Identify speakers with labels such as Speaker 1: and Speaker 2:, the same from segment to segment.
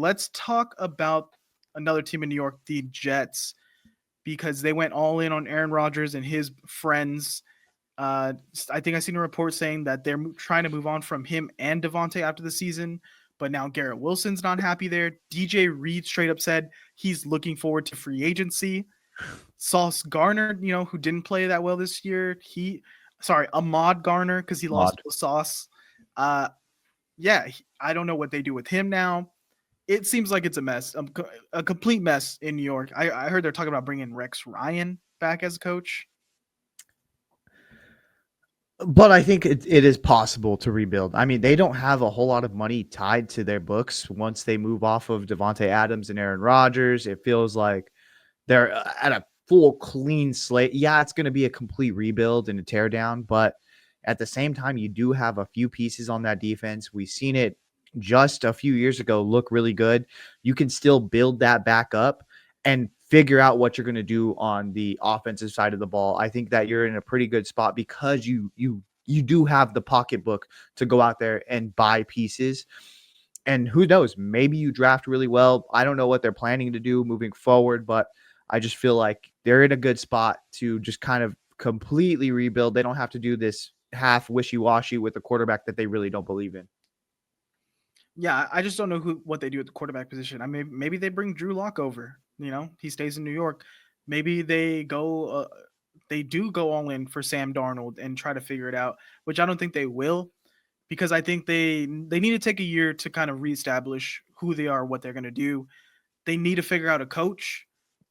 Speaker 1: let's talk about another team in New York, the Jets, because they went all in on Aaron Rodgers and his friends. I think I seen a report saying that they're trying to move on from him and Devante after the season, but now Garrett Wilson's not happy there. DJ Reed straight up said he's looking forward to free agency. Sauce Garner, who didn't play that well this year. Ahmad Garner, because he lost
Speaker 2: Mod.
Speaker 1: to Sauce. Uh, yeah, I don't know what they do with him now. It seems like it's a mess, a complete mess in New York. I heard they're talking about bringing Rex Ryan back as a coach.
Speaker 2: But I think it is possible to rebuild. I mean, they don't have a whole lot of money tied to their books once they move off of Devante Adams and Aaron Rodgers. It feels like they're at a full clean slate. Yeah, it's going to be a complete rebuild and a teardown, but at the same time, you do have a few pieces on that defense. We've seen it just a few years ago look really good. You can still build that back up and figure out what you're going to do on the offensive side of the ball. I think that you're in a pretty good spot because you do have the pocketbook to go out there and buy pieces. And who knows, maybe you draft really well. I don't know what they're planning to do moving forward, but I just feel like they're in a good spot to just kind of completely rebuild. They don't have to do this half wishy-washy with a quarterback that they really don't believe in.
Speaker 1: Yeah, I just don't know what they do at the quarterback position. I mean, maybe they bring Drew Lock over. He stays in New York. Maybe they do go all in for Sam Darnold and try to figure it out, which I don't think they will, because I think they need to take a year to kind of reestablish who they are, what they're going to do. They need to figure out a coach,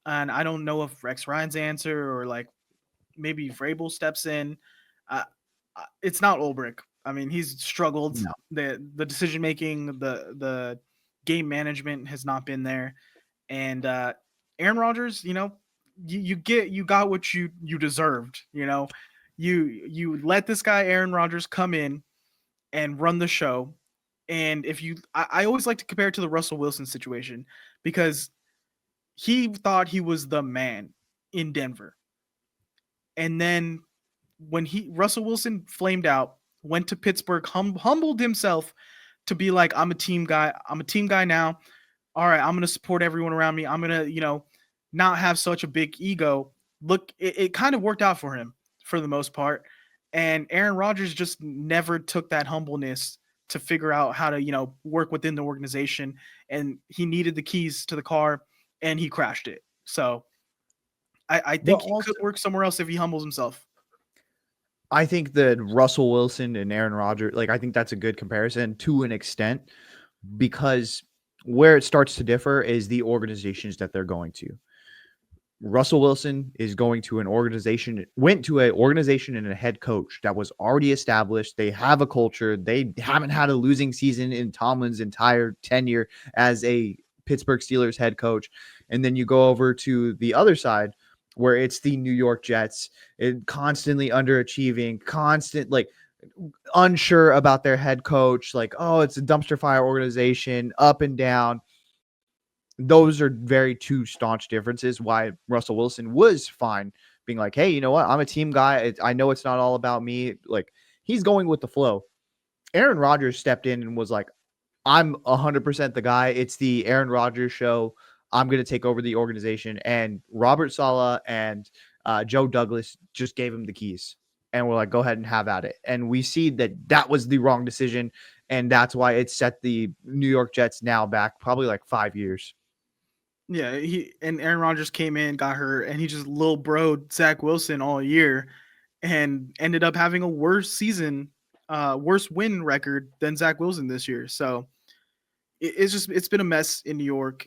Speaker 1: and I don't know if Rex Ryan's answer or like maybe Vrabel steps in. It's not Ulbrich. I mean, he's struggled.
Speaker 2: No.
Speaker 1: The decision making, the game management has not been there. And Aaron Rodgers, you got what you deserved. You let this guy Aaron Rodgers come in and run the show. And I always like to compare it to the Russell Wilson situation, because he thought he was the man in Denver. And then when Russell Wilson flamed out, went to Pittsburgh, humbled himself to be like, I'm a team guy. I'm a team guy now. All right, I'm going to support everyone around me. I'm going to, not have such a big ego. Look, it kind of worked out for him for the most part. And Aaron Rodgers just never took that humbleness to figure out how to, work within the organization. And he needed the keys to the car and he crashed it. So I think he could work somewhere else if he humbles himself.
Speaker 2: I think that Russell Wilson and Aaron Rodgers, I think that's a good comparison to an extent, because where it starts to differ is the organizations that they're going to. Russell Wilson is going to went to an organization and a head coach that was already established. They have a culture. They haven't had a losing season in Tomlin's entire tenure as a Pittsburgh Steelers head coach. And then you go over to the other side where it's the New York Jets, constantly underachieving, unsure about their head coach. It's a dumpster fire organization, up and down. Those are very two staunch differences. Why Russell Wilson was fine being like, hey, you know what? I'm a team guy. I know it's not all about me. He's going with the flow. Aaron Rodgers stepped in and was like, I'm 100% the guy. It's the Aaron Rodgers show. I'm going to take over the organization. And Robert Saleh and Joe Douglas just gave him the keys. And we're like, go ahead and have at it. And we see that was the wrong decision. And that's why it set the New York Jets now back probably 5 years.
Speaker 1: Yeah, and Aaron Rodgers came in, got hurt, and he just little broed Zach Wilson all year and ended up having a worse win record than Zach Wilson this year. So it's been a mess in New York.